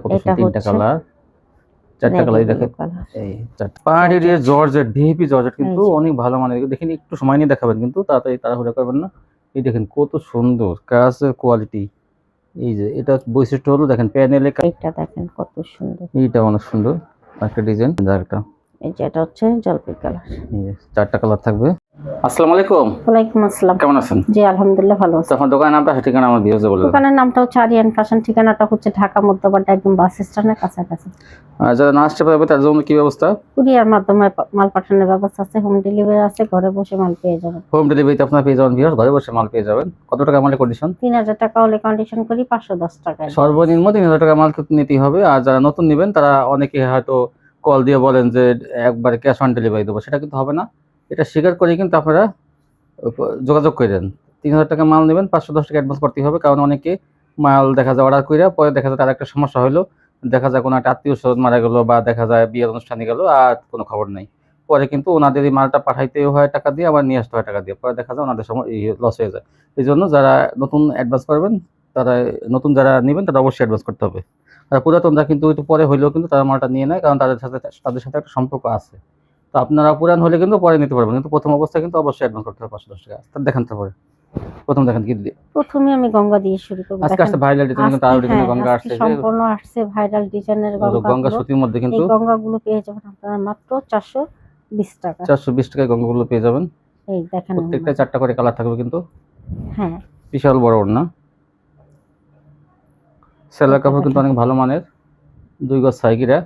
কত সুন্দর, তিনটা কালার, চারটা কালারই দেখেন। এই চারটা পাহাড়ি জর্জেট, ভিপি জর্জেট কিন্তু অনেক ভালো মানের। দেখেন একটু সময় নিয়ে দেখাবেন, কিন্তু তাড়াতাড়ি তাড়াহুড়া করবেন না। এই দেখেন কত সুন্দর কাজের কোয়ালিটি। এই যে এটা বৈশিষ্ট্য হলো দেখেন প্যানেলে, এটা দেখেন কত সুন্দর, এইটা অনেক সুন্দর একটা ডিজাইন। একটা এই যে এটা হচ্ছে জলপাই কালার, চারটা কালার থাকবে। আসসালামু আলাইকুম। ওয়ালাইকুম আসসালাম, কেমন আছেন? জি আলহামদুলিল্লাহ ভালো আছি। তখন দোকানের নামটা ঠিকানা আমার ভিউজে বলে। দোকানের নামটা হচ্ছে আরিয়ান ফ্যাশন, ঠিকানাটা হচ্ছে ঢাকা মধ্যবাড্ডা, একদম বাস স্ট্যান্ডের কাছাকাছি। যারা না আসতে পারবে তার জন্য কি ব্যবস্থা? কুরিয়ার মাধ্যমে মাল পাঠানোর ব্যবস্থা আছে, হোম ডেলিভারি আছে, ঘরে বসে মাল পেয়ে যাবেন। হোম ডেলিভারিতে আপনারা পেয়ে যাবেন ভিউয়ার্স, ঘরে বসে মাল পেয়ে যাবেন। কত টাকা মালের কন্ডিশন? 3000 টাকা হলে কন্ডিশন করি, 510 টাকায় সর্বনিম্ন 3000 টাকা মাল নিতেই হবে। আর যারা নতুন নেবেন তারা অনেকে হয়তো কল দিয়ে বলেন যে একবারে ক্যাশ অন ডেলিভারি দেবো, সেটা কিন্তু হবে না। এটা স্বীকার করে কিন্তু আপনারা যোগাযোগ করে দেন। 3000 টাকা মাল নেবেন, 510 টাকা অ্যাডভান্স করতে হবে। কারণ অনেকে মাল দেখা যায় অর্ডার করে, পরে দেখা যায় তার একটা সমস্যা হলো, দেখা যায় কোনো একটা আত্মীয় স্বজন মারা গেলো বা দেখা যায় বিয়ের অনুষ্ঠানে গেলো, আর কোনো খবর নেই। পরে কিন্তু ওনাদের এই মালটা পাঠাইতেও হয় টাকা দিয়ে, আবার নিয়ে আসতে হয় টাকা দিয়ে, পরে দেখা যায় ওনাদের সময় লস হয়ে যায়। এই জন্য যারা নতুন অ্যাডভান্স করবেন, তারা নতুন যারা নেবেন তারা অবশ্যই অ্যাডভান্স করতে হবে। আর পুরাতনরা কিন্তু একটু পরে হইলেও কিন্তু তারা মালটা নিয়ে নেয়, কারণ তাদের সাথে একটা সম্পর্ক আছে। তো আপনারা পুরান হলে কিন্তু পরে নিতে পারবেন, কিন্তু প্রথম অবস্থায় কিন্তু অবশ্যই অ্যাডভান্স করতে হবে 510 টাকা। তার দেখেন, তারপরে প্রথম দেখেন কি দিয়ে। প্রথমে আমি গঙ্গা দিয়ে শুরু করব। আজকে আসছে ভাইরাল ডিজাইন, কিন্তু আরো ডিজাইনের গঙ্গা আসছে, সম্পূর্ণ আসছে ভাইরাল ডিজাইনের গঙ্গা সুতির মধ্যে। কিন্তু এই গঙ্গাগুলো পেয়ে যাবেন আপনারা মাত্র 420 টাকা। 420 টাকায় গঙ্গাগুলো পেয়ে যাবেন। এই দেখেন প্রত্যেকটা 4টা করে কালার থাকবে কিন্তু। হ্যাঁ, বিশাল বড় ওড়না। সেলার কাপড় কিন্তু অনেক ভালো মানের। 2 গজ সাইকিরা,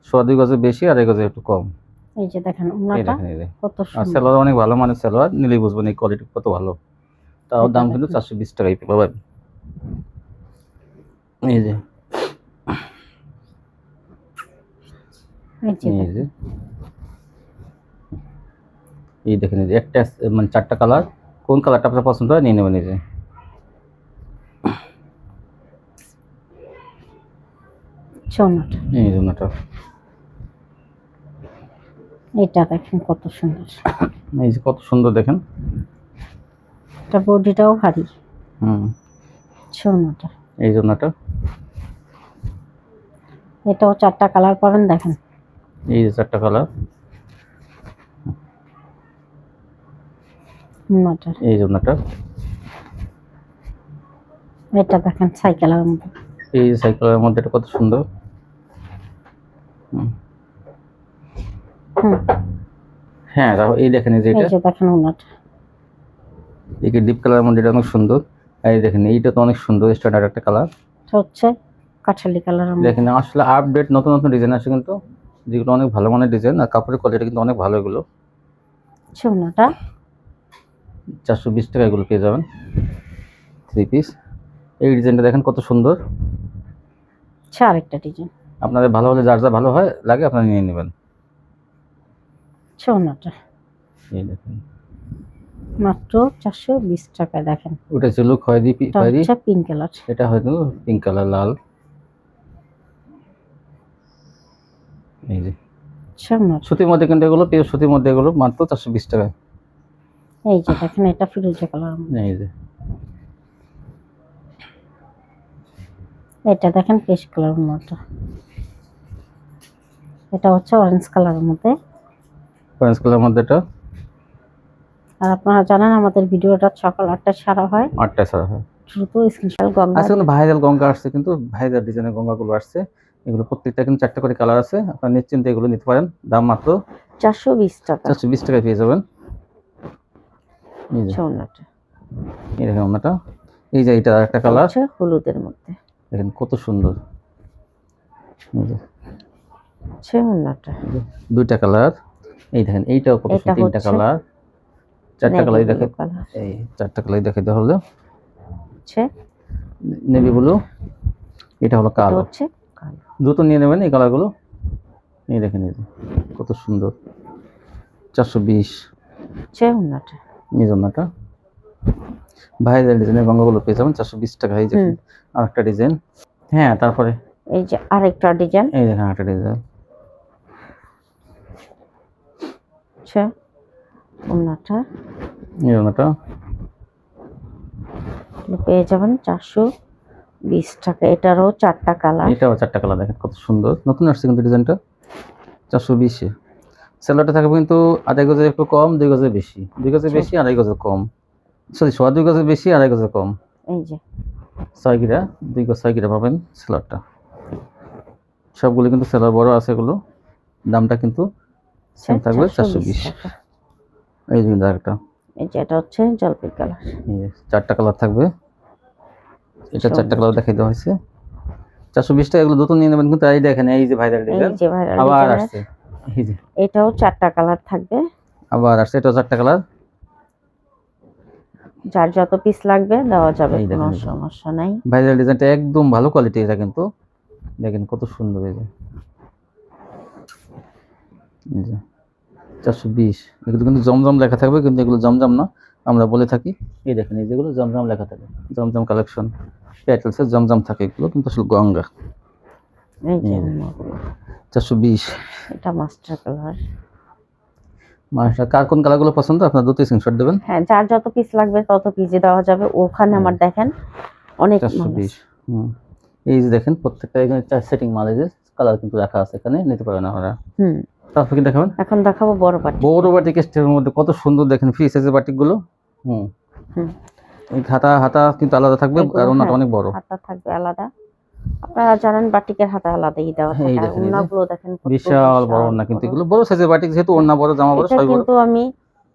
2 গজের বেশি আর 1 গজের একটু কম। এই যে দেখেন ওড়নাটা কত সুন্দর, আর সেলোয়ার অনেক ভালো মানের সেলোয়ার, নিলেই বুঝবেন এই কোয়ালিটি কত ভালো। তাও দাম কিন্তু 420 টাকায় পাবেন। এই যে এই দেখেন, এই যে একটা মানে 4টা কালার, কোন কালারটা আপনার পছন্দ হয় নিয়ে নেবেন। এই যে সোনাটা, এই জন্যটা, এটা দেখেন কত সুন্দর, এই যে কত সুন্দর দেখেন। এটা বডিটাও ভারী। সোনাটা, এই জন্যটা, এটাও 4টা কালার পাবেন। দেখেন এই যে 4টা কালার। এই জন্যটা, এটা দেখেন সাইকেলের মধ্যে, এই যে সাইকেলের মধ্যে এটা কত সুন্দর। হ্যাঁ, তারপর এই দেখেন, এই যে এটা, এই যে দেখেন ওনাটা, এই ডিপ কালারের মধ্যে এটা অনেক সুন্দর। এই দেখেন এইটা তো অনেক সুন্দর, স্ট্যান্ডার্ড একটা কালার। হচ্ছে কাঠালি কালারের মধ্যে। দেখেন আসলে আপডেট নতুন নতুন ডিজাইন আসে কিন্তু, যেগুলো অনেক ভালো মানের ডিজাইন, আর কাপড়ের কোয়ালিটি কিন্তু অনেক ভালো। এগুলো সোনাটা 420 টাকা এগুলো পেয়ে যাবেন 3 পিস। এই ডিজাইনটা দেখেন কত সুন্দর। আরেকটা ডিজাইন আপনাদের ভালো হলে, যার যা ভালো হয় লাগে আপনারা নিয়ে নেবেন। সোনাটা এই দেখেন মাত্র 420 টাকা। দেখেন ওটা ছিল খয়েরি, পিঙ্ক কালার, এটা হয়তো পিঙ্ক কালার, লাল। এই যে সুতির মধ্যে, কিন্তু এগুলো পিওর সুতির মধ্যে, এগুলো মাত্র 420 টাকা। এই যে দেখেন এটা ফিরোজা কালার, এই যে এটা দেখেন পেস্ট কালার মতো, এটা হচ্ছে অরেঞ্জ কালারের মধ্যে। অরেঞ্জ কালার মধ্যে এটা। আর আপনারা জানেন আমাদের ভিডিওটা সকাল 8টায় ছাড়া হয়, 8টায় ছাড়া হয়। দ্রুত স্ক্রিনশট। গঙ্গা আজকে কিন্তু ভাইরাল গঙ্গা আসছে, কিন্তু ভাইরাল ডিজাইনের গঙ্গাগুলো আসছে। এগুলো প্রত্যেকটা কিন্তু 4টা করে কালার আছে, আপনারা নিশ্চিন্তে এগুলো নিতে পারেন। দাম মাত্র 420 টাকা। 420 টাকায় পেয়ে যাবেন। এই যে সোনাটা, এই দেখেন ওনাটা, এই যে এটা একটা কালার হচ্ছে হলুদের মধ্যে, দেখেন কত সুন্দর। এই যে সোনাটা 2টা কালার। এই দেখেন এইটাও কত সুন্দর, 3টা কালার, 4টা কালারই দেখেন। এই 4টা কালারই দেখে দেওয়া হলো নেভি ব্লু, এটা হলো কালো। দ্রুত নিয়ে নেবেন এই কালারগুলো। এই দেখেন, এই যে কত সুন্দর, 420 সোনাটা। এই জন্যটা ভাইরাল ডিজাইনের গঙ্গাগুলো পেয়ে যাবেন 420 টাকা। এই যে আরেকটা ডিজাইন। হ্যাঁ, তারপরে এই যে আরেকটা ডিজাইন, এই দেখেন আরেকটা ডিজাইন। ওনাটা এই জন্যটা পেয়ে যাবেন 420 20 টাকা। এটারও 4টা কালার। এটাও 4টা কালার, দেখেন কত সুন্দর, নতুন আসছে কিন্তু ডিজাইনটা। 420-এ সেলোয়ারটা থাকবে কিন্তু 2.5 গজের একটু কম, 2 গজের বেশি, 2 গজের আচ্ছা। বেশি 2.5 গজের কম, সরি 2.5 গজের বেশি 2.5 গজের কম। এই যে 6 গিরা, 2 গজ 6 গিরা পাবেন সেলোয়ারটা। সবগুলো কিন্তু সেলোয়ার বড় আছে এগুলো। দামটা কিন্তু সেম থাকবে 420। টাকা। এই যে আরেকটা, এই যে এটা হচ্ছে জলপাই কালার। এই যে 4টা কালার থাকবে, এটা 4টা কালার দেখাই দেওয়া হয়েছে। 420 টাকা, এগুলো নতুন নিয়ে নেবেন কিন্তু। এই দেখেন এই যে ভাইরাল এই ডিজাইন যে ভাইরাল আবার ডিজাইনের, আসছে, এই যে এটাও 4টা কালার থাকবে। আবার আসছে, এটাও 4টা কালার। যার যত পিস লাগবে দেওয়া যাবে, এই কোনো দেখেন, এই যে সমস্যা নাই। ভাইরাল ডিজাইনটা একদম ভালো কোয়ালিটি, এটা কিন্তু দেখেন কত সুন্দর। এই যে 420, এগুলো কিন্তু জমজম লেখা থাকবে, কিন্তু এগুলো জমজম না, আমরা বলে থাকি। এই দেখেন এই যেগুলো জমজম লেখা থাকে, জমজম কালেকশন প্যাটেলসের জমজম থাকে, এগুলো কিন্তু আসলে গঙ্গা। এই যে 420। এটা মাস্টার কালার। মাস্টার, কার কোন কালারগুলো পছন্দ আপনার দ্রুত স্ক্রিনশট দেবেন। হ্যাঁ, যার যত পিস লাগবে তত পিসে দেওয়া যাবে। ওখানে আমার দেখেন অনেক মাল 420। আছে। এই যে দেখেন প্রত্যেকটা এখানে 4 সেটিং মালের কালার কিন্তু রাখা আছে, এখানে নিতে পারেন আপনারা। হুম, তারপর কি দেখাবেন? এখন দেখাবো বড় বাটি। বড় বাটিক স্টেপের মধ্যে কত সুন্দর, দেখেন ফ্রি সাইজের বাটিকগুলো। হুম, এই হাতা হাতা কিন্তু আলাদা থাকবে, এগুলো আর ওনাটা হ্যাঁ, অনেক বড়। হাতা থাকবে আলাদা। আপনারা জানেন বাটিকের হাতা আলাদাই দেওয়া এই থাকে। আর দেখেন এই যে ওড়নাগুলো দেখেন কত বিশাল বড় ওড়না, কিন্তু বড়। এগুলো বড় সাইজের বাটিক, যেহেতু ওড়না বড়, জামা বড়, এটা সবই বড়। কিন্তু আমি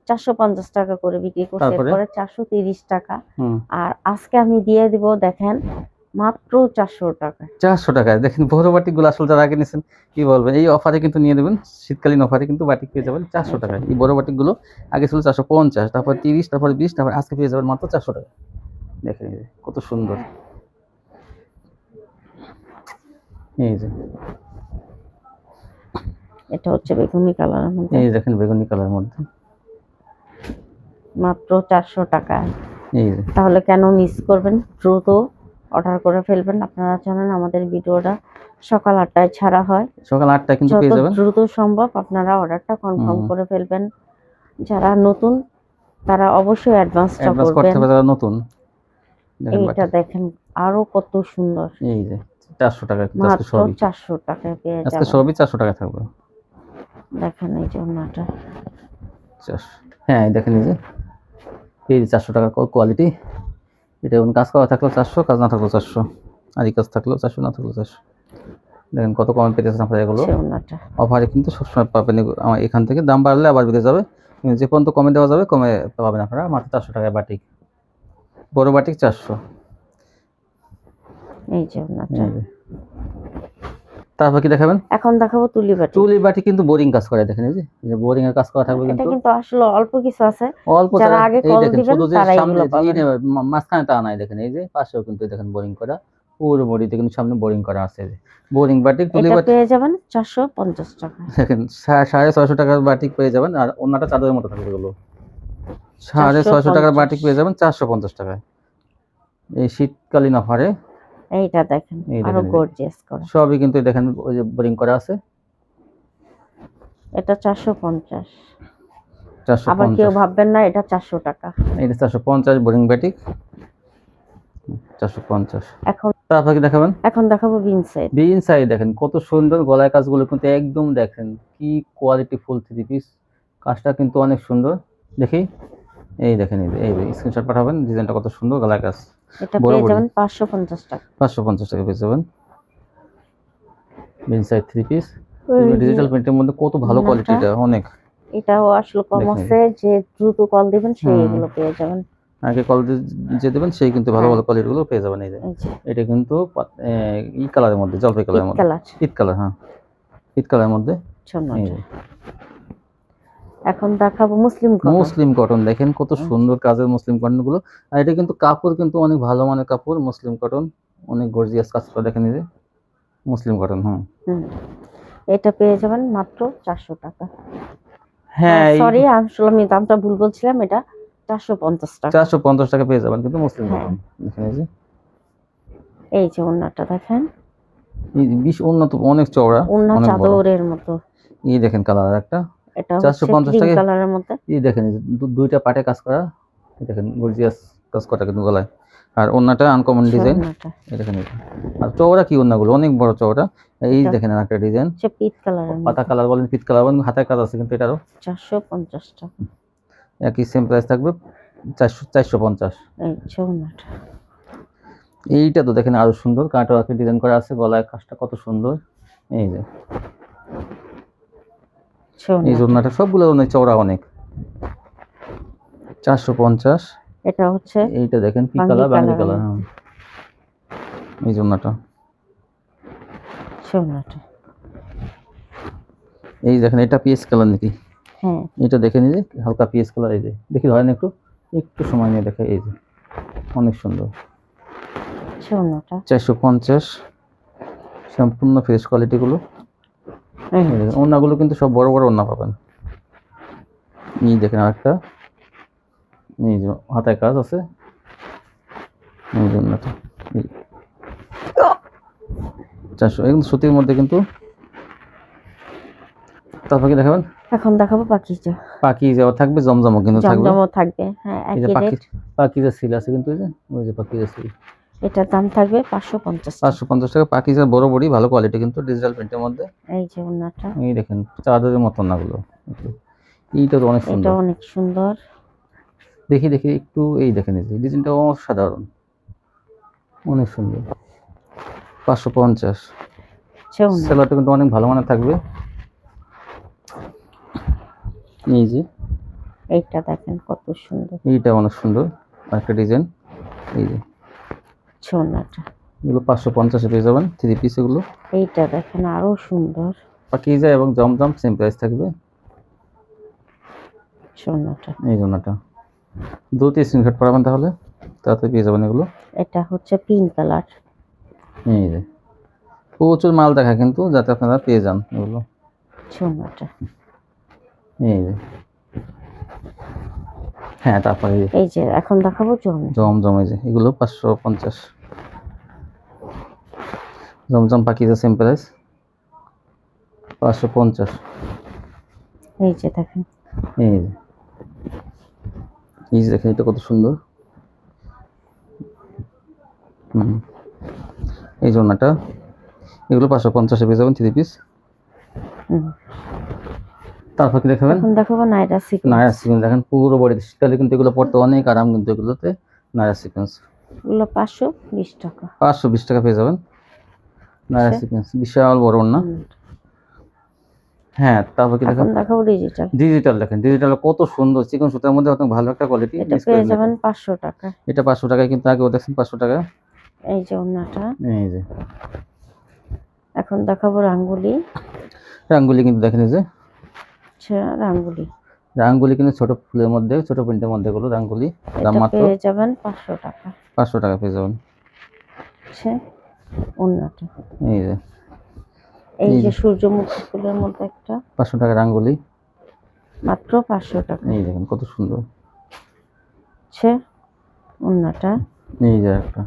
450 টাকা করে বিক্রি করছি, তারপরে এরপরে 430 টাকা। হুম আর আজকে আমি দিয়ে দিব দেখেন মাত্র 400 টাকায়। 400 টাকায় দেখেন বড় বাটিকগুলো। আসলে যারা আগে নিয়েছেন কি বলবেন, এই অফারে কিন্তু নিয়ে নেবেন, শীতকালীন অফারে কিন্তু বাটিক পেয়ে যাবেন 400 টাকায়। এই বড় বাটিকগুলো আগে ছিল 450, তারপর 30, তারপর 20, তারপর আজকে পেয়ে যাবেন মাত্র 400 টাকা। দেখেন এই যে কত সুন্দর। এই যে এটা হচ্ছে বেগুনি কালারের মধ্যে, এই দেখেন বেগুনি কালার মধ্যে, মাত্র 400 টাকায়। এই যে তাহলে কেন মিস করবেন, দ্রুত অর্ডার করে ফেলবেন। আপনারা জানেন আমাদের ভিডিওটা সকাল 8টায় ছাড়া হয়। সকাল 8টায় কিন্তু যত পেয়ে যাবেন। দ্রুত সম্ভব আপনারা অর্ডারটা কনফার্ম করে ফেলবেন। যারা নতুন তারা অবশ্যই অ্যাডভান্সটা অ্যাডভান্স করতে করবেন। হবে যারা নতুন। দেখেন এইটা দেখেন আরো কত সুন্দর, এই যে 400 টাকা কিন্তু আজকে মাত্র সবই, 400 টাকায় পেয়ে আজকে যাবেন। সবই 400 টাকা থাকবে। দেখেন এই যে ওড়নাটা, 400, হ্যাঁ এই দেখেন এই যে 400 টাকার কোয়ালিটি। এটা এখন কাজ করা থাকলেও 400, কাজ না থাকলেও 400, আর এই কাজ থাকলেও 400, না থাকলেও 400। দেখেন কত কমে পেতেছেন আপনারা এগুলো। সে ওড়নাটা। অফারে কিন্তু সবসময় পাবেন আমার এখান থেকে, দাম বাড়লে আবার বেড়ে যাবে, কিন্তু যে পর্যন্ত কমে দেওয়া যাবে কমে পাবেন আপনারা মাত্র 400 টাকায় বাটিক, বড় বাটিক 400। এই যে ওড়নাটা। এই যে তারপর কি দেখাবেন? এখন দেখাবো তুলি বাটি। তুলি বাটি কিন্তু বোরিং কাজ করে, দেখেন এই যে বোরিং এর কাজ করা থাকবে এটা কিন্তু কিন্তু আসলে অল্প কিছু আছে, অল্প। যারা আগে এই কল দেখেন দিবেন শুধু যে তারা সামনে এগুলো পাবেন। মাঝখানে তা নাই, দেখেন এই যে পাশেও কিন্তু দেখেন বোরিং করা, পুরো বডিতে কিন্তু সামনে বোরিং করা আছে। বোরিং বাটিক, তুলি এটা বাটিক পেয়ে যাবেন 450 টাকা। দেখেন 650 টাকার বাটিক পেয়ে যাবেন, আর অন্যটা চাদরের মতো থাকবে এগুলো। 650 টাকার বাটিক পেয়ে যাবেন 450 টাকায় এই শীতকালীন অফারে। এইটা দেখেন এই আরো দেখেন গর্জিয়াস করা। সবই কিন্তু দেখেন ওই যে বোরিং করা আছে। এটা 450। আবার 450, কেউ ভাববেন না এটা 400 টাকা। এইটা 450 বোরিং বাটিক 450। এখন তারপর কি দেখাবেন? এখন দেখাবো বিন সাইড। বিন সাইড দেখেন কত সুন্দর, গলায় কাজগুলো কিন্তু একদম দেখেন কি কোয়ালিটি ফুল 3 পিস, কাজটা কিন্তু অনেক সুন্দর। দেখি এই দেখেন এই স্ক্রিনশট পাঠাবেন, ডিজাইনটা কত সুন্দর, গলায় কাজ এটা বড় পেয়ে বড়। যাবেন 550 টাকা। 550 টাকা পেয়ে যাবেন বিন সাইড 3 পিস ডিজিটাল প্রিন্টের মধ্যে, কত ভালো কোয়ালিটি, এটা অনেক। এটাও আসলে কম দেখেন আছে, যে দ্রুত কল দিবেন সেই এগুলো পেয়ে যাবেন। আগে কল যে দেবেন সেই কিন্তু ভালো ভালো কোয়ালিটি গুলো পেয়ে যাবেন। এই যে এই যে এটা কিন্তু ই কালারের মধ্যে, জলপাই কালারের মধ্যে, কালার, ইট কালার, হ্যাঁ ইট কালারের মধ্যে। এই যে এখন দেখাবো মুসলিম কটন। মুসলিম কটন দেখেন কত সুন্দর কাজের মুসলিম কটন গুলো। আর এটা কিন্তু কাপড় কিন্তু অনেক ভালো মানের কাপড়, মুসলিম কটন অনেক গর্জিয়াস কাজ করে, দেখেন এই যে মুসলিম কটন। এটা পেয়ে যাবেন মাত্র 400 টাকা। হ্যাঁ সরি আসলে আমি দামটা ভুল বলছিলাম, এটা 450 টাকা। 450 টাকা পেয়ে যাবেন কিন্তু মুসলিম কটন। দেখেন এই যে ওড়নাটা দেখেন, এই বিশ উন্নত, অনেক চওড়া, ওড়না অনেক বড়। চাদরের মতো। এই দেখেন কালার একটা এটা 450 ক্রিম টাকা। কালারের মধ্যে। এই দেখেন দুইটা পাটে কাজ করা, এই দেখেন গর্জিয়াস কাজ করা কিন্তু গলায়। আর ওন্নাটা আনকমন ডিজাইন, ওড়নাটা এই দেখেন এটা। আর চওড়া কি ওন্নাগুলো অনেক বড় চওড়া। এই এটা দেখেন একটা ডিজাইন, হচ্ছে পিচ কালারের পাতা কালার বলেন, পিচ কালার বলেন, হাতের কাজ আছে কিন্তু এটারও 450 টাকা। একই সেম প্রাইস থাকবে 450। এই হচ্ছে ওড়নাটা। এইটা তো দেখেন আরো সুন্দর, কাটওয়ার্কের ডিজাইন করা আছে, গলায় কাজটা কত সুন্দর। এই যে এই ওড়নাটা। ওন্নাটা সবগুলো অনেক চওড়া, অনেক 450। এটা হচ্ছে এইটা দেখেন কি বাঙ্গি কালার, বাঙ্গি কালারের কালার, হ্যাঁ এই ওন্নাটা। ওড়নাটা। এই দেখেন এটা পিএস কালার নাকি, হ্যাঁ এটা দেখে নিয়ে হালকা পিএস কালার। এই যে দেখি ধরেন একটু, একটু সময় নিয়ে দেখে, এই যে অনেক সুন্দর। ওড়নাটা। 450 সম্পূর্ণ ফ্রেশ কোয়ালিটিগুলো। এই এই দেখেন ওন্নাগুলো কিন্তু সব বড় বড় ওন্না পাবেন। এই দেখেন আরেকটা, এই যে হাতায় কাজ আছে, এই যে ওন্নাটা। 400 একদম সুতির মধ্যে কিন্তু। তারপর কি দেখাবেন? এখন দেখাবো পাকিজা। পাকিজাও থাকবে, জমজমও কিন্তু থাকবে। জমজমও থাকবে, হ্যাঁ এই যে একই রেট। পাকিজা সিল আছে কিন্তু, এই যে ওই যে পাকিজা সিল এটার দাম থাকবে 550 টাকা। 550 টাকা। পাকিজা বড় বড়ই ভালো কোয়ালিটি কিন্তু, ডিজিটাল প্রিন্টের মধ্যে। এই যে ওড়নাটা। এই দেখেন চাদরের মতন নাগুলো, এইটা তো অনেক এটা সুন্দর। অনেক সুন্দর। দেখি দেখি একটু, এই দেখেন এই যে ডিজাইনটা অসাধারণ, অনেক সুন্দর। 550। ওড়না। সেলারটা কিন্তু অনেক ভালো মানের থাকবে। এই যে এইটা দেখেন কত সুন্দর। এইটা অনেক সুন্দর একটা ডিজাইন। এই যে ওড়নাটা। এগুলো 550 পেয়ে যাবেন, 3 পিস এগুলো। এইটা দেখেন আরো সুন্দর। পাকিজা এবং জমজম সেম প্রাইস থাকবে। ওড়নাটা। এই জন্যটা দুটি স্ক্রিনশট পাঠাবেন, তাহলে তাড়াতাড়ি পেয়ে যাবেন এগুলো। এটা হচ্ছে পিঙ্ক কালার। এই যে প্রচুর মাল দেখা কিন্তু, যাতে আপনারা পেয়ে যান এগুলো। ওড়নাটা। এই যে হ্যাঁ, তারপরে এই যে এই যে এখন দেখাবো জমজম, এই যে এগুলো 550। জমজম পাকিজা সেম প্রাইস 550। এই যে দেখেন। এই যে এই যে দেখেন এটা কত সুন্দর। এই জন্যটা এগুলো 550 পেয়ে যাবেন, 3 পিস। হুম। তারপর কি দেখাবেন? এখন দেখাবো নাইরা সিকোয়েন্স। নায়ার সিকোয়েন্স দেখেন পুরো বডি, শীতকালে কিন্তু এগুলো পড়তে অনেক আরাম কিন্তু এগুলোতে। নায়ার সিকোয়েন্স এগুলো 520 টাকা। 520 টাকা পেয়ে যাবেন। নায়ার আচ্ছা। সিকোয়েন্স বিশাল বড় না। হ্যাঁ, তারপর কি এখন দেখেন? দেখাবো ডিজিটাল। ডিজিটাল দেখেন, ডিজিটাল কত সুন্দর, চিকন সুতার মধ্যে অনেক ভালো একটা কোয়ালিটি। এটা পেয়ে যাবেন 500 টাকা। এটা 500 টাকায়, কিন্তু আগেও দেখছেন 500 টাকা। এই যে ওড়নাটা। এই যে এখন দেখাবো রাঙ্গুলি। রাঙ্গুলি কিন্তু দেখেন, এই যে রাঙ্গুলি। রাঙ্গুলি কিন্তু ছোট ফুলের মধ্যে, ছোট প্রিন্টের মধ্যে এগুলো রাঙ্গুলি। দাম এটা মাত্র পেয়ে যাবেন 500 টাকা। 500 টাকা পেয়ে যাবেন। ওড়নাটা। এই যে এই যে সূর্যমুখী ফুলের মধ্যে একটা, 500 টাকা রাঙ্গুলি, মাত্র 500 টাকা। এই দেখেন কত সুন্দর। ওড়নাটা। এই যে একটা,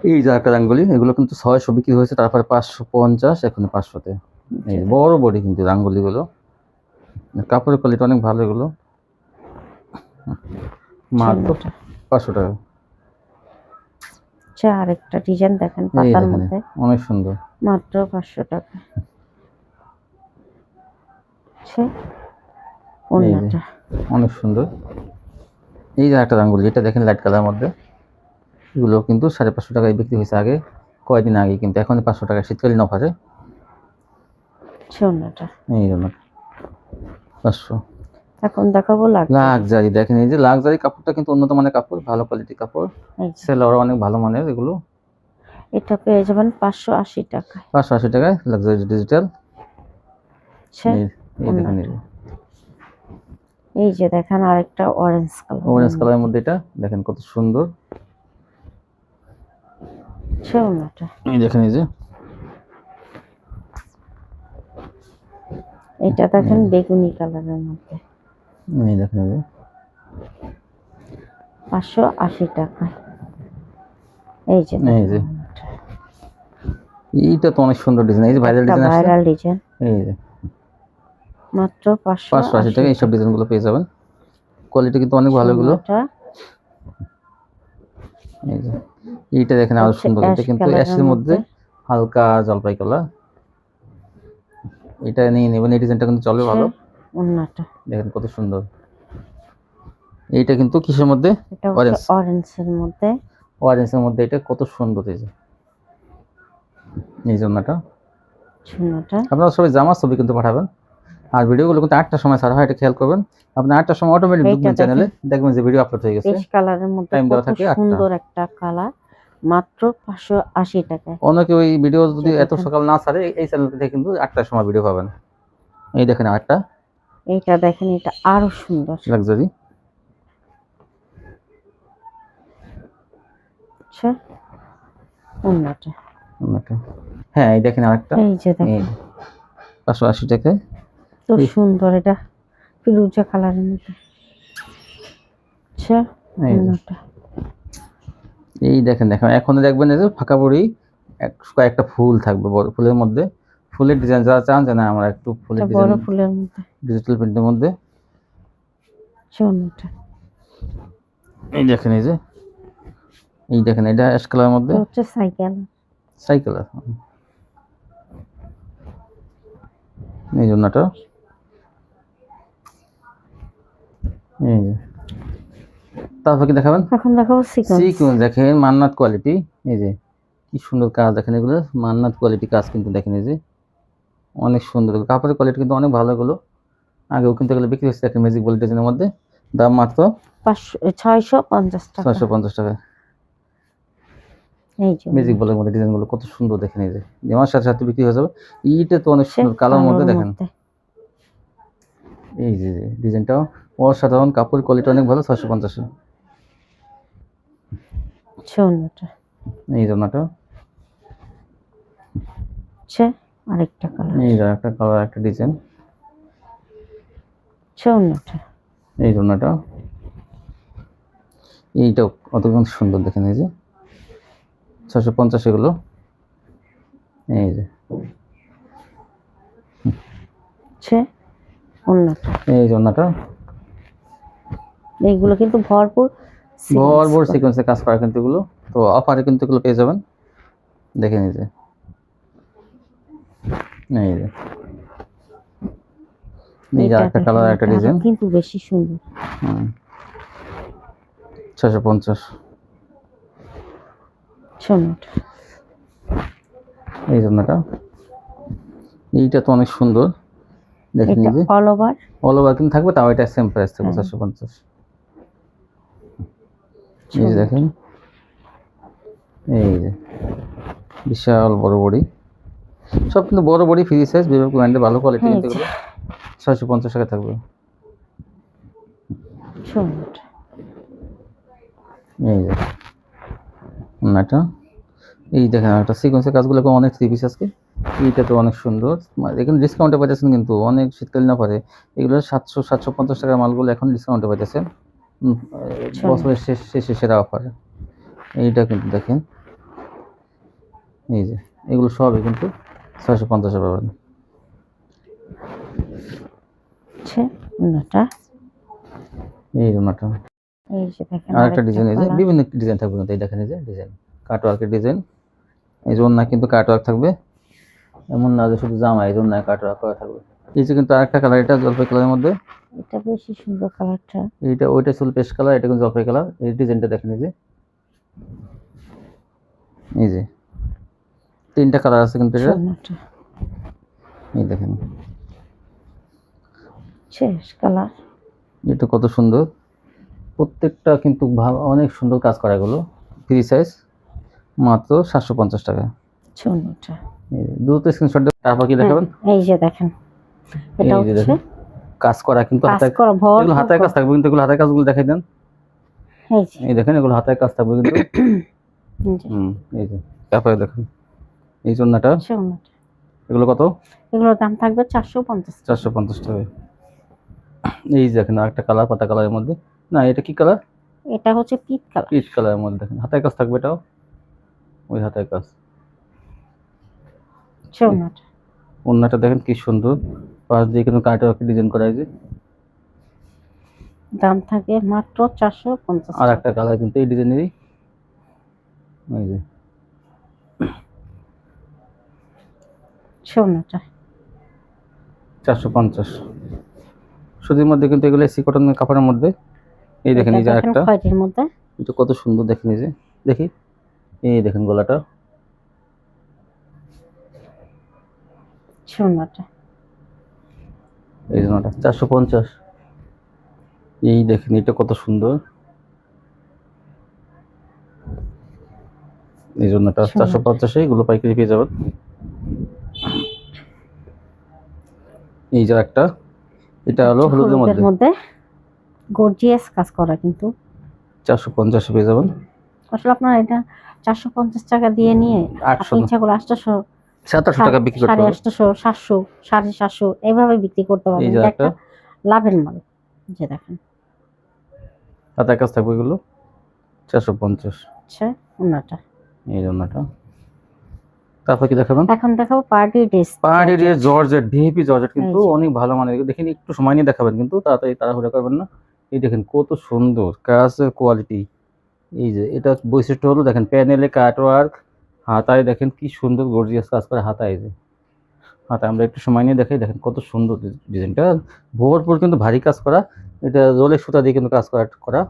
এই যে একটা রাঙ্গুলি, এগুলো কিন্তু 600 বিক্রি হয়েছে, তারপরে 550, এখন 500-তে। এই যে বড় বডি কিন্তু রাঙ্গুলি গুলো, কাপড়ের কোয়ালিটি অনেক ভালো এগুলো। মাত্র 500 টাকা। আরেকটা ডিজাইন দেখেন এই পাতার দেখেন মধ্যে, অনেক সুন্দর, মাত্র 500 টাকা। এই যে ওড়নাটা। অনেক সুন্দর। এই যে একটা রাঙ্গুলি, এটা দেখেন লাইট কালার মধ্যে, এগুলো কিন্তু 550 টাকায় বিক্রি হয়েছে আগে, কয়েকদিন আগে, কিন্তু এখন 500 টাকা শীতকালীন অফারে। ওড়নাটা। এই জন্য 500। এখন দেখাবো লাক্সারি দেখেন, এই যে লাক্সারি কাপড়টা কিন্তু উন্নত মানের কাপড়, ভালো কোয়ালিটির কাপড়, সেলার অনেক ভালো মানের এগুলো। এটা পেয়ে যাবেন 580 টাকা। 580 টাকায় লাক্সারি ডিজিটাল। এই দেখেন, এই যে দেখেন আরেকটা অরেঞ্জ কালার। অরেঞ্জ কালারের মধ্যে এটা দেখেন কত সুন্দর। ওড়নাটা। এই দেখেন, এই যে এটা দেখেন বেগুনি কালারের মধ্যে, এই দেখেন, এই যে 580 টাকা। এই যে এই যে এইটা তো অনেক সুন্দর ডিজাইন, এই যে ভাইরাল ডিজাইন আছে, ভাইরাল ডিজাইন, এই যে মাত্র 580 টাকা। এইসব ডিজাইনগুলো পেয়ে যাবেন, কোয়ালিটি কিন্তু অনেক ভালো এগুলো। এই যে এইটা দেখেন আরো হচ্ছে সুন্দর, এটা ash কিন্তু colour অ্যাশের এর মধ্যে হালকা জলপাই কালার। এটা নিয়ে নেবেন, এই ডিজাইনটা কিন্তু চলবে ভালো। ওন্নাটা দেখেন কত সুন্দর। এইটা কিন্তু কিসের মধ্যে? এটা হচ্ছে অরেঞ্জ, অরেঞ্জের মধ্যে। অরেঞ্জের মধ্যে এটা কত সুন্দর। এই যে এই জন্যটা ঝুনাটা আপনারা সবাই জামার ছবি কিন্তু পাঠাবেন। আর ভিডিওগুলো কিন্তু 8টার সময় ছাড়া হয়, এটা খেয়াল করবেন। আপনি 8টার সময় অটোমেটিক এইটা ঢুকবেন চ্যানেলে, দেখবেন যে ভিডিও আপলোড হয়ে গেছে। পেস্ট কালারের মধ্যে টাইম দেওয়া কত থাকে 8টা। সুন্দর একটা কালার, মাত্র 580 টাকায়। অনেকে ওই ভিডিও যদি এত দেখেন। সকাল না ছাড়ে, এই চ্যানেল থেকে কিন্তু 8টার সময় ভিডিও পাবেন। এই দেখেন আরেকটা এইটা দেখেন, এটা আরো সুন্দর। লাক্সারি। আচ্ছা, ওন্নাটা হ্যাঁ এই দেখেন আরেকটা, এই যে এই দেখেন 580 টাকায়। তো এই- সুন্দর, এটা ফিরোজা কালারের মধ্যে। আচ্ছা, এই যে, ওন্নাটা এই দেখেন দেখেন এখন দেখবেন এই যে ফাঁকা বড়ি কয়েকটা ফুল থাকবে, বড় ফুলের মধ্যে। ফুলের ডিজাইন যারা চান যে না আমরা একটু ফুলের এটা ডিজাইন বড় ফুলের মধ্যে। ডিজিটাল প্রিন্টের মধ্যে, আচ্ছা, ওন্নাটা এই দেখেন এই যে, এই দেখেন এটা অ্যাশ কালারের মধ্যে এটা হচ্ছে সাইকেল। সাইকেল। এই জন্যটা এই যে, তারপর কি দেখাবেন? এখন দেখাবো সিকোয়েন্স। সিকুয়েন্স দেখেন, মান্নাত কোয়ালিটি। এই যে কি সুন্দর কাজ দেখেন, এগুলো মান্নাত কোয়ালিটি কাজ কিন্তু দেখেন। এই যে অনেক সুন্দর, কাপড়ের কোয়ালিটি কিন্তু অনেক ভালো। এগুলো আগেও কিন্তু এগুলো বিক্রি হচ্ছে একটা ম্যাজিক বল ডিজাইনের মধ্যে, দাম মাত্র 650 টাকা। 650 টাকা। এই যে ম্যাজিক বলের মধ্যে ডিজাইনগুলো কত সুন্দর দেখেন। এই যে নেওয়ার সাথে সাথে বিক্রি হয়ে যাবে। এইটা তো অনেক সুন্দর কালার মধ্যে দেখেন। এই যে ডিজাইনটাও অসাধারণ, কাপড়ের কোয়ালিটি অনেক ভালো। 650। ওন্নাটা এই জন্যটা আচ্ছা, আরেকটা কালার। এই যে একটা কালার, একটা ডিজাইন। ওন্নাটা এই জন্যটা এইটাও অতক্ষণ সুন্দর দেখেন। এই যে 650 এগুলো। এই যে আচ্ছা, ওন্নাটা এই জন্যটা এইগুলো কিন্তু ভরপুর বড় সিকোয়েন্সে কাজ করা কিন্তু এগুলো। তো অফারে কিন্তু এগুলো পেয়ে যাবেন। দেখে নিতে এই যে, এই যে একটা কালার, একটা ডিজাইন কিন্তু বেশি সুন্দর। 650। ওন্নাটা এই জন্যটা এইটা তো অনেক সুন্দর দেখেন। এটা এই যে অল ওভার কিন্তু থাকবে, তাও এটা সেম প্রাইস থাকবে 650। এই যে দেখেন, এই যে বিশাল বড় বড়ি, সব কিন্তু বড় বড়ি, ফ্রি সাইজ, বিবেক ব্র্যান্ডের ভালো কোয়ালিটি কিন্তু এগুলো 650 টাকা থাকবে। ওন্নাটা এই যে ওন্নাটা এই দেখেন একটা সিকোয়েন্সের কাজগুলো অনেক 3 পিস আজকে। এইটা তো অনেক সুন্দর, এখানে ডিসকাউন্টে পাইতেছেন কিন্তু অনেক শীতকালীন অফারে। এগুলো 750 টাকার মালগুলো এখন ডিসকাউন্টে পাইতেছেন। বছরের শেষে সেরা অফার। এইটা কিন্তু দেখেন, এই যে এগুলো সবই কিন্তু 650 পাবেন। আচ্ছা, ওন্নাটা এই জন্যটা এই যে দেখেন আরেকটা ডিজাইন। এই যে colour। বিভিন্ন ডিজাইন থাকবে কিন্তু, এই দেখেন এই যে ডিজাইন কাটওয়ার্কের ডিজাইন। এই জন্য কিন্তু কাটওয়ার্ক থাকবে, এমন না যে শুধু জামা, এই জন্য কাটওয়ার্ক করা থাকবে। এই যে কিন্তু আরেকটা কালার, এটা জলপাই কালারের মধ্যে। এটা বেশি সুন্দর কালারটা। এইটা ওইটা ছিল পেস্ট কালার, এটা কিন্তু জলপাই কালার। এই ডিজাইনটা দেখেন, এই যে এই যে 3টা কালার আছে কিন্তু এটা। ওন্নাটা এই দেখেন শেষ কালার। এটা কত সুন্দর, প্রত্যেকটা কিন্তু অনেক সুন্দর কাজ করা। এগুলো ফ্রি সাইজ, মাত্র 750 টাকা। ওন্নাটা এই যে দ্রুত স্ক্রিনশট দেবেন। তারপর কি দেখাবেন? এই যে দেখেন, এটা এই যে হচ্ছে দেখেন কাজ করা কিন্তু কাজ হাতে, করা এগুলো হাতের কাজ থাকবে কিন্তু, এগুলো হাতের কাজগুলো দেখাই দেন। এই যে এই দেখেন এগুলো হাতের কাজ থাকবে কিন্তু। এই যে এই যে তারপরে দেখেন এই জন্যটা, ওন্নাটা। এগুলো কত? এগুলোর দাম থাকবে 450 টাকা। 450 টাকা। এই যে দেখেন আরেকটা কালার, পাতা কালারের মধ্যে। না এটা কি কালার? এটা হচ্ছে পিট কালার। পিচ কালারের মধ্যে দেখেন হাতের কাজ থাকবে, এটাও ওই হাতের কাজ। ওন্নাটা ওন্নাটা দেখেন কি সুন্দর, পাশ দিয়ে কিন্তু কাটওয়ার্ক ডিজাইন করা হয়েছে। দাম থাকে মাত্র 450 আর টাকা। একটা কালার কিন্তু এই ডিজাইনেরই, এই যে সোনাটা 450। সুতির মধ্যে কিন্তু এগুলো এসি কটনের কাপড়ের মধ্যে। এই দেখেন এটা এই যে দেখেন একটা, খয়েরির মধ্যে এটা কত সুন্দর দেখেন, এই যে দেখি, এই দেখেন গলাটা, সোনাটা। এই জন্যটা 450। এই দেখেন এটা কত সুন্দর, এই জন্যটা সোনাটা 450 এগুলো পাইকারি পেয়ে যাবেন। এই যে একটা, এটা হলো হলুদের হলুদের মধ্যে, মধ্যে গর্জিয়াস কাজ করা, কিন্তু 450 পেয়ে যাবেন। আসলে আপনার এটা 450 টাকা দিয়ে নিয়ে 800 আপনি ইচ্ছা করলে 800, 700 টাকা বিক্রি করতে হবে। 850, 700, 750 এইভাবে বিক্রি করতে এই পারবেন। যে এটা একটা একটা লাভের মাল। যে দেখেন হাতার কাজ থাকবে এগুলো 450। আচ্ছা ওনাটা। এই জন্যটা, তারপর কি দেখাবেন? এখন দেখাবো পার্টি ড্রেস। পাহাড়ি জর্জেট, ভিআইপি জর্জেট কিন্তু এই যে। অনেক ভালো মানের, দেখেন একটু সময় নিয়ে দেখাবেন কিন্তু, তাড়াতাড়ি তাড়াহুড়া করবেন না। এই দেখেন কত সুন্দর কাজের কোয়ালিটি। এই যে এটা বৈশিষ্ট্য হলো দেখেন প্যানেলে কাটওয়ার্ক, হাতায় দেখেন কি সুন্দর গর্জিয়াস কাজ করে হাতায়, এই যে হাতায় আমরা একটু সময় নিয়ে দেখাই, দেখেন কত সুন্দর ডিজাইনটা, ভরপুর কিন্তু ভারী কাজ করা। এটা রোলের সুতা দিয়ে কিন্তু কাজ করা।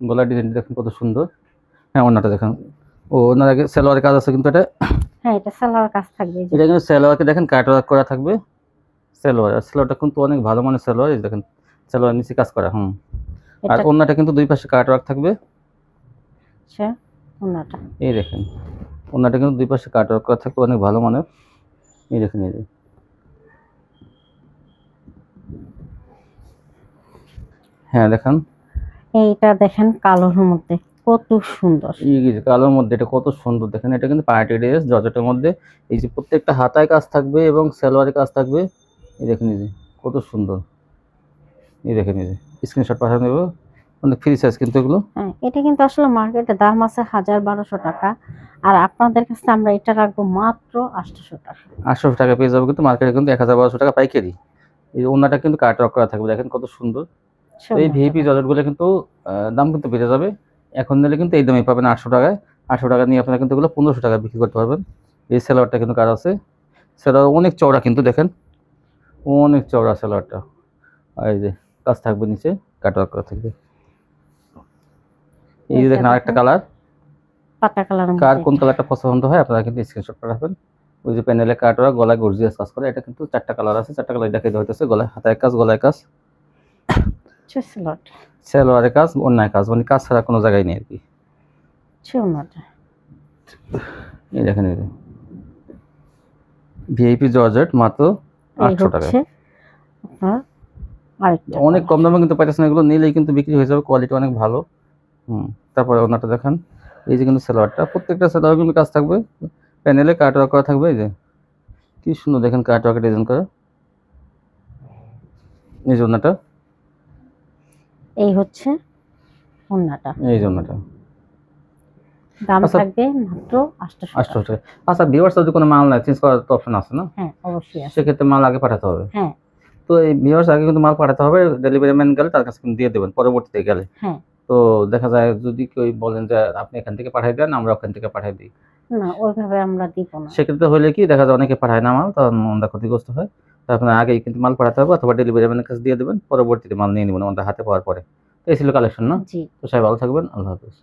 গলার ডিজাইনটা দেখেন কত সুন্দর। হ্যাঁ ওনাটা দেখেন, ও ওনার আগে সালোয়ারের কাজ আছে কিন্তু হ্যাঁ এটা সালোয়ার কাজ থাকবে। এই যে এটা কিন্তু সালোয়ারকে দেখেন কাটওয়ার্ক করা থাকবে। সালোয়ার, আর সালোয়ারটা কিন্তু অনেক ভালো মানের সালোয়ার, এই দেখেন সালোয়ার নিচে কাজ করা। আর এটা ওন্নাটা কিন্তু দুই পাশে কাটওয়ার্ক থাকবে। আচ্ছা ওনাটা। এই দেখেন ওন্নাটা কিন্তু দুই পাশে কাটওয়ার্ক করা থাকবে, অনেক ভালো মানের। এই দেখেন, এই যে হ্যাঁ দেখেন, এইটা দেখেন কালোর মধ্যে কত সুন্দর। এই যে কালোর মধ্যে এটা কত সুন্দর দেখেন, এটা কিন্তু পার্টি ড্রেস জর্জেটের মধ্যে। এই যে প্রত্যেকটা হাতায় কাজ থাকবে এবং সালোয়ারে কাজ থাকবে। এই দেখেন, এই যে কত সুন্দর। এই দেখেন, এই যে স্ক্রিনশট পাঠানো দেবো, অনেক ফ্রি সাইজ কিন্তু এগুলো। হ্যাঁ এটা কিন্তু আসলে মার্কেটে দাম আছে 1000-1200 টাকা, আর আপনাদের কাছে আমরা এটা রাখবো মাত্র 800 টাকা। 800 টাকা পেয়ে যাবে, কিন্তু মার্কেটে কিন্তু 1000-1200 টাকা পাইকারি। এই ওন্নাটা কিন্তু কাটওয়ার্ক করা থাকবে, দেখেন কত সুন্দর। তো এই ভিআইপি জর্জেটগুলো কিন্তু দাম কিন্তু বেড়ে যাবে। এখন নিলে কিন্তু এই দামে পাবেন 800 টাকায়। 800 টাকা নিয়ে আপনারা কিন্তু এগুলো 1500 টাকা বিক্রি করতে পারবেন। এই সালোয়ারটা কিন্তু কাজ আছে, সালোয়ার অনেক চওড়া কিন্তু দেখেন, অনেক চওড়া সালোয়ারটা। আর এই যে কাজ থাকবে নিচে, কাটওয়ার্ক করা থাকবে। এই যে দেখেন আরেকটা কালার, পাতা কালার। কার কোন কালারটা পছন্দ হয় আপনারা কিন্তু স্ক্রিনশট পাঠাবেন। ওই যে প্যানেলে কাটওয়ার্ক, গলায় গর্জিয়াস কাজ করে, এটা কিন্তু 4টা কালার আছে, 4টা কালার দেখাই দেওয়া হইতেছে। গলায় হাতায় কাজ, গলায় কাজ, সালোয়ারে কাজ, অন্যায় কাজ, মানে কাজ ছাড়া কোনো জায়গায় নেই আর কি। এই দেখেন, এই যে ভিআইপি জর্জেট মাত্র 800 টাকা। অনেক কম দামে কিন্তু পাইতেছেন, এগুলো নিলেই কিন্তু বিক্রি হয়ে যাবে, কোয়ালিটি অনেক ভালো। তারপরে ওনাটা দেখেন, এই যে কিন্তু সালোয়ারটা, প্রত্যেকটা সালোয়ার কিন্তু কাজ থাকবে, প্যানেলে কাটওয়ার্ক করা থাকবে। এই যে কি সুন্দর দেখেন কাটওয়ার্ক ডিজাইন করা। এই জন্যটা, এই হচ্ছে ওন্নাটা। এই জন্যটা দাম আচ্ছা, থাকবে মাত্র 800 টাকা। 800 টাকা। আচ্ছা ভিউয়ার্স, যদি কোনো মাল না চেঞ্জ করার তো অপশন আছে না? হ্যাঁ অবশ্যই আছে। সেক্ষেত্রে মাল আগে পাঠাতে হবে। হ্যাঁ তো এই ভিউয়ার্স আগে কিন্তু মাল পাঠাতে হবে, ডেলিভারি ম্যান গেলে তার কাছে কিন্তু দিয়ে দেবেন পরবর্তীতে গেলে। হ্যাঁ। তো দেখা যায় যদি কেউ বলেন যে আপনি এখান থেকে পাঠিয়ে দেন, আমরা ওখান থেকে পাঠিয়ে দিই, না ওইভাবে আমরা দিব না। সেক্ষেত্রে হলে কি দেখা যায় অনেকে পাঠায় না মাল, তখন আমরা ক্ষতিগ্রস্ত হয়। তো আপনার আগেই কিন্তু মাল পাঠাতে হবে, অথবা ডেলিভারি ম্যানের কাছে দিয়ে দেবেন, পরবর্তীতে মাল নিয়ে নেবেন আমাদের হাতে পাওয়ার পরে। তো এই ছিল কালেকশন না? জি। তো সবাই ভালো থাকবেন, আল্লাহ হাফেজ।